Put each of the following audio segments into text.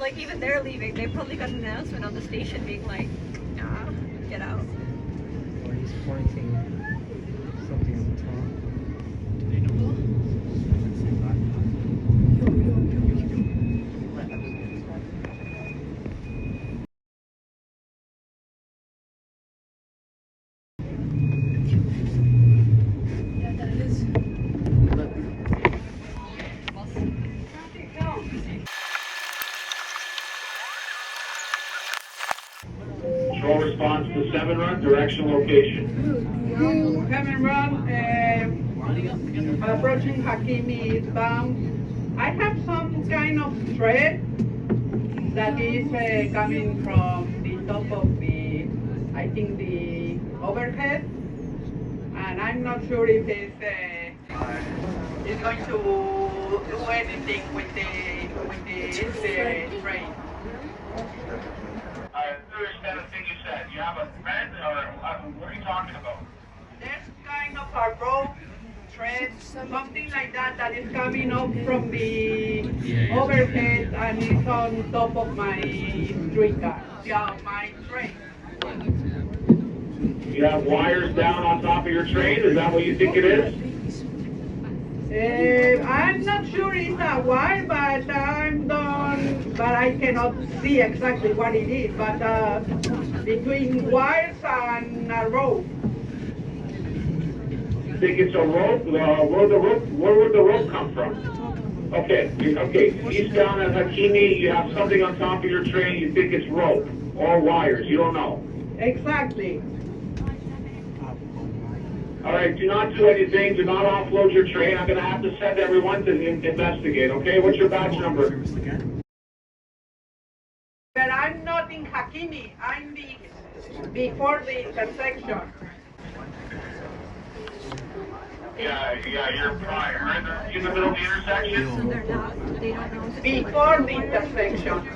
like even they're leaving. They probably got an announcement on the station being like, nah, get out. Or he's pointing something on the top. Do they know? Yeah, that is. Control response to 7 run, direction, location. 7 run, approaching Hakimi eastbound. I have some kind of thread that is coming from the top of the, I think the overhead, and I'm not sure if it's going to do anything with the train. I understand the thing you said. You have a thread, or what are you talking about? There's kind of a rope thread, something like that, that is coming up from the overhead and it's on top of my streetcar. Yeah, my train. You have wires down on top of your train? Is that what you think it is? I'm not sure it's a wire, but I cannot see exactly what it is, but between wires and a rope. You think it's a rope? Where would the rope come from? Okay, east down at Hakimi, you have something on top of your train, you think it's rope or wires, you don't know. Exactly. All right, do not do anything, do not offload your train. I'm going to have to send everyone to investigate, okay? What's your badge number? But I'm not in Hakimi, I'm before the intersection. Yeah, you're prior. In the middle of the intersection? So they're not, they don't know. Before the intersection.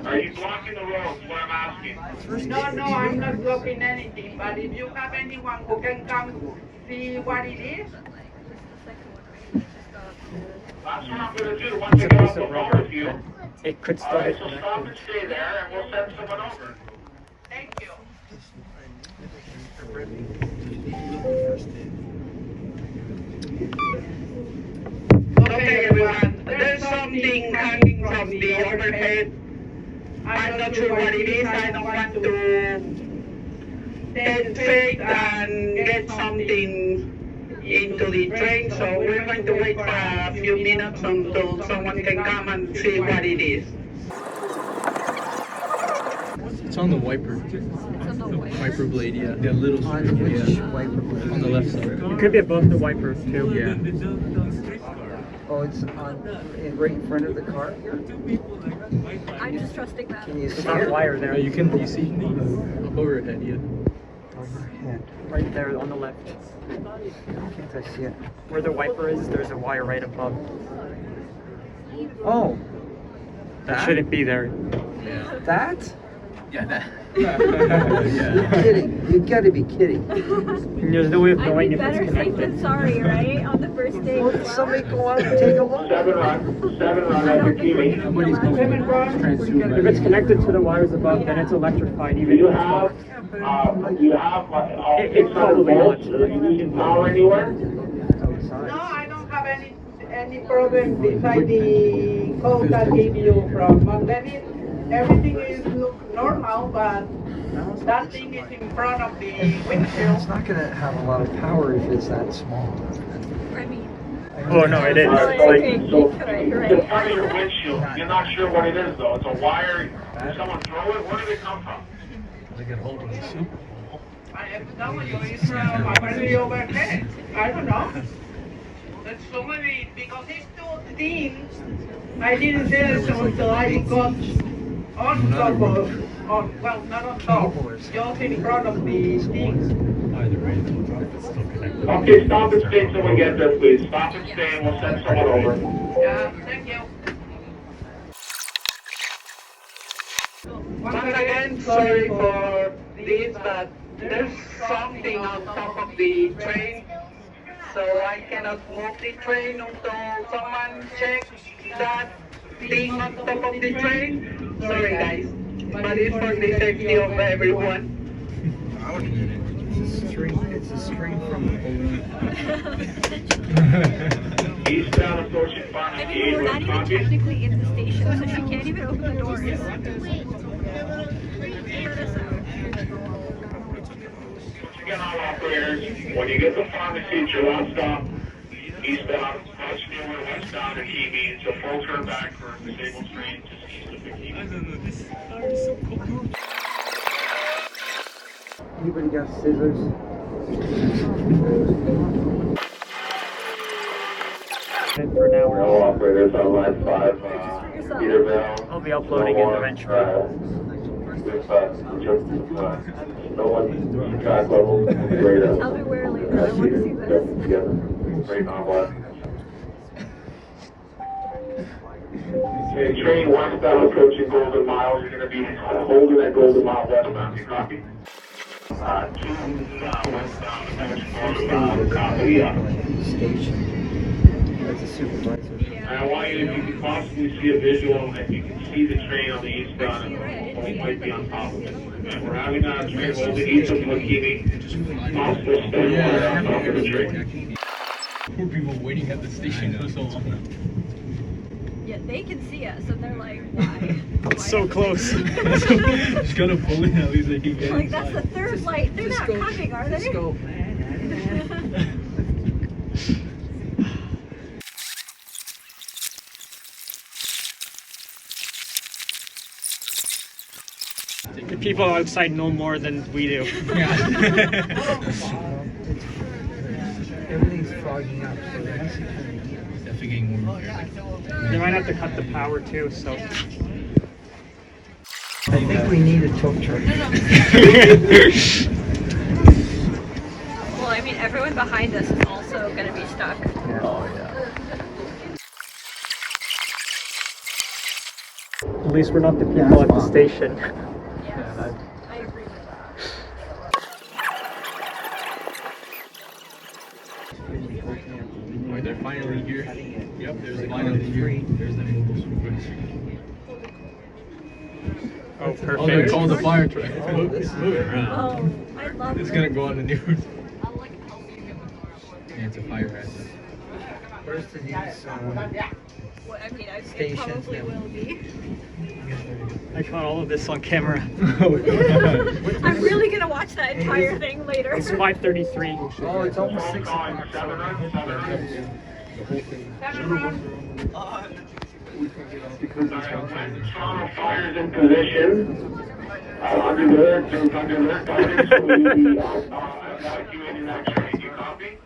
Are you blocking the road, is what I'm asking? No, I'm not blocking anything, but if you have anyone who can come see what it is. That's what I'm going to do once I get off the phone with you. It could All start. right, so stop and stay there, and we'll send someone over. Thank you. Okay, everyone. There's something coming from the overhead. I'm not sure what it is. I don't want to take faith and get something into the train, so we're going to wait for a few minutes until someone can come and see what it is. It's on the wiper. It's on the way. Wiper blade, yeah. The little strip, yeah. Wiper blade? On the left side. It could be above the wiper too. Yeah. Oh, it's right in front of the car here? I'm just trusting that. Can you see It's on it? wire there. You see overhead, yeah. Overhead. Right there on the left. Can't I see it? Where the wiper is, there's a wire right above. Oh, That shouldn't be there. that? Yeah, that. You're kidding. You gotta be kidding. There's no way of I'd knowing be if it's better safe than connected. sorry, right? On the first day. Well, did somebody go out and take a look? 7 run at Hakimi. Somebody's going If it's connected to the wires above, then it's electrified. Do Even you if it's have, not. 600 probably volts? not. Are you using power anywhere? Outside. No, I don't have any problem beside the code that gave you from Monday. Everything is look normal, but that thing is in front of the It's windshield. not gonna have a lot of power if it's that small. I mean, Oh no, it is. Oh, It's okay. like, So, You're right. it's front of your windshield. You're not sure what it is, though. It's a wire. Did someone throw it? Where did it come from? They get hold of the soup. I have to tell you, it's apparently overhead. I don't know. There's so many, because it's too thin. I didn't see it until I got on top of, well, not on top, just in front of the thing. Either way, it's still connected. Okay, stop and stay till we get there, please. Stop and stay, and we'll send someone over. Yeah, thank you. Once again, sorry for this, but there's something on top of the train, so I cannot move the train until someone checks that. being on top of the train. Sorry guys, but it's for the safety of everyone. It's a string from Eastbound approaching I Pharmacy mean, we're not 81, even copy. technically in the station, so she can't even open the doors. Again, all operators, when you get to pharmacy, it's your last stop. Eastbound, Westfield, westbound to Kiwi. It's a full turn back for disabled train just east of the Kiwi. Anybody got scissors? And for now, we're All all. operators on line 5, Peterville. I'll be uploading it eventually. No one track level, greater. Tell me where later. I want to see this. Together, right on what? Okay, train westbound approaching Golden Mile. You're going to be holding at Golden Mile westbound. You copy? Two westbound approaching Golden Mile. Copy. station. As a supervisor. And I want you, if you can possibly see a visual, if you can see the train on the eastbound, it might be on top of it. And we're having a train holding east of Makini. Possible spin on top of the train. Poor people waiting at the station for so long. Yeah, they can see us, and they're like, why? It's so close. Just gotta pull in, at least they can get Like, that's the third light. They're not coming, are they? Just go. The people outside know more than we do. Everything's fogging up, so that's Definitely getting warmer here. They might have to cut the power too, so. I think we need a tow truck. Well, I mean, everyone behind us is also going to be stuck. At least we're not the people at the station. Yes, I agree with that. Alright, they're finally here. Yep, there's finally here. There's the mobile supervisor. Oh, Oh, they perfect. called the fire truck. It's moving around. Oh, I love It's it. gonna go on the news. Yeah, it's a fire hazard. Where's the news? Well, I mean, it Stations probably now. will be. I caught all of this on camera. I'm really going to watch that entire thing later. It's 5:33. Oh, it's almost 6 Calling o'clock. 7 run, 7 run. Toronto fire's in position. Under their guidance, we will be evacuating that train. You copy?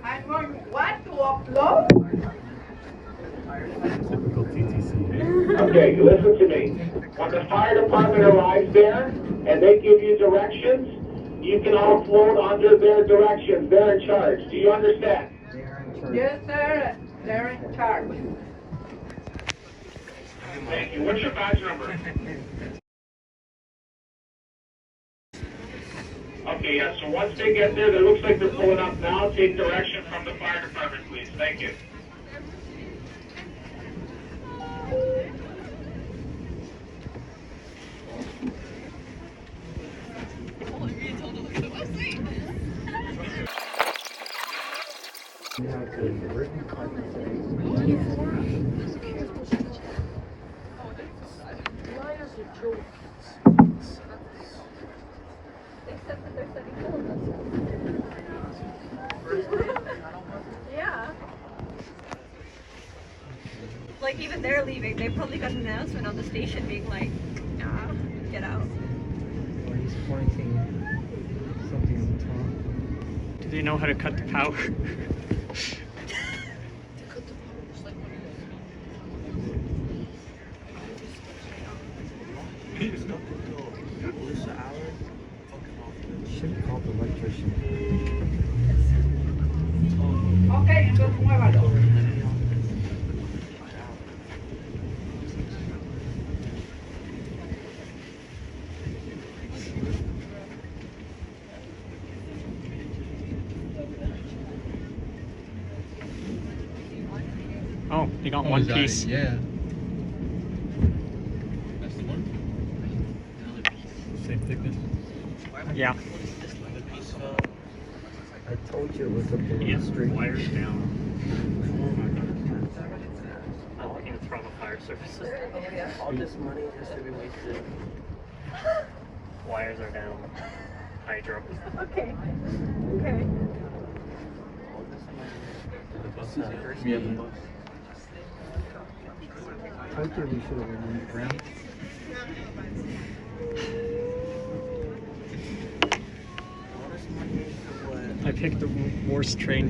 I'm on what to upload? Okay, listen to me. When the fire department arrives there and they give you directions, you can offload under their directions. They're in charge. Do you understand? Yes, sir. They're in charge. Thank you. What's your badge number? Okay, yeah, so once they get there, it looks like they're pulling up now. Take direction from the fire department, please. Thank you. Except that they're setting full of us. Yeah. Like, even they're leaving. They probably got an announcement on the station being like, nah, get out. Or he's pointing something on the top. Do they know how to cut the power? Should have called the electrician. Okay, entonces muévalo. Oh, You got Oh, one is that piece. it? Yeah. That's the one. Same thickness. Yeah. I told you it was up the street. Wires down. I'm looking to throw the fire services. All this money just to be wasted. Wires are down. Hydro. Okay. Okay. Yeah, the bus. I told you we should have went underground. I picked the worst train.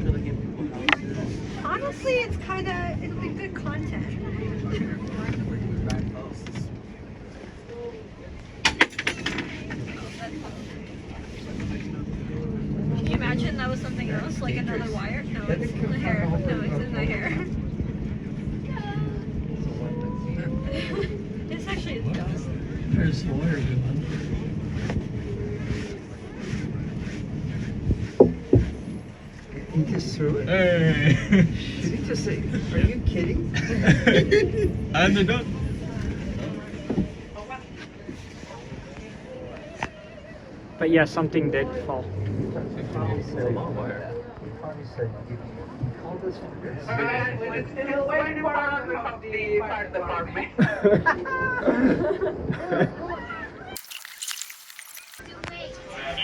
Honestly, it's kind of, it'll be good content. Can you imagine that was something else, like another wire? No, it's in the hair. No, it's in the hair. This actually is dumb. There's the wire going. He just threw it. Hey! Did he just say, are you kidding? I'm the duck. But yeah, something did fall. He probably said, you called us for this. Alright, we're still waiting for answer from the fire department.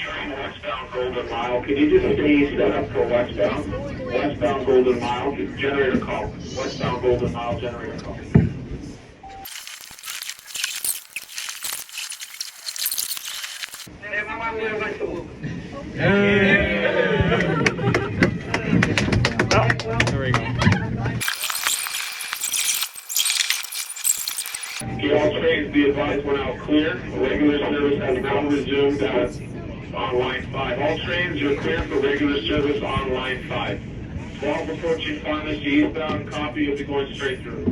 Train westbound Golden Mile. Can you just stay set up for westbound? Westbound Golden Mile. Generator call. Westbound Golden Mile generator call. Everyone will want to. There we go. All trains be advised we're now clear. Regular service has now resumed on line 5. All trains are clear for regular service on line 5. 12 approaching pharmacy eastbound. Copy, you'll be going straight through.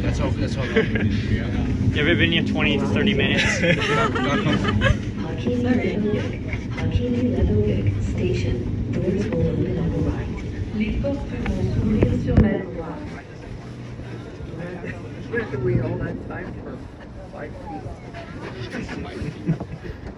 That's all. Yeah, we've been here 20 to 30 minutes. Station. Doors will open on the right. Les portes vont s'ouvrir sur la droite. Where did we all that time for 5 feet?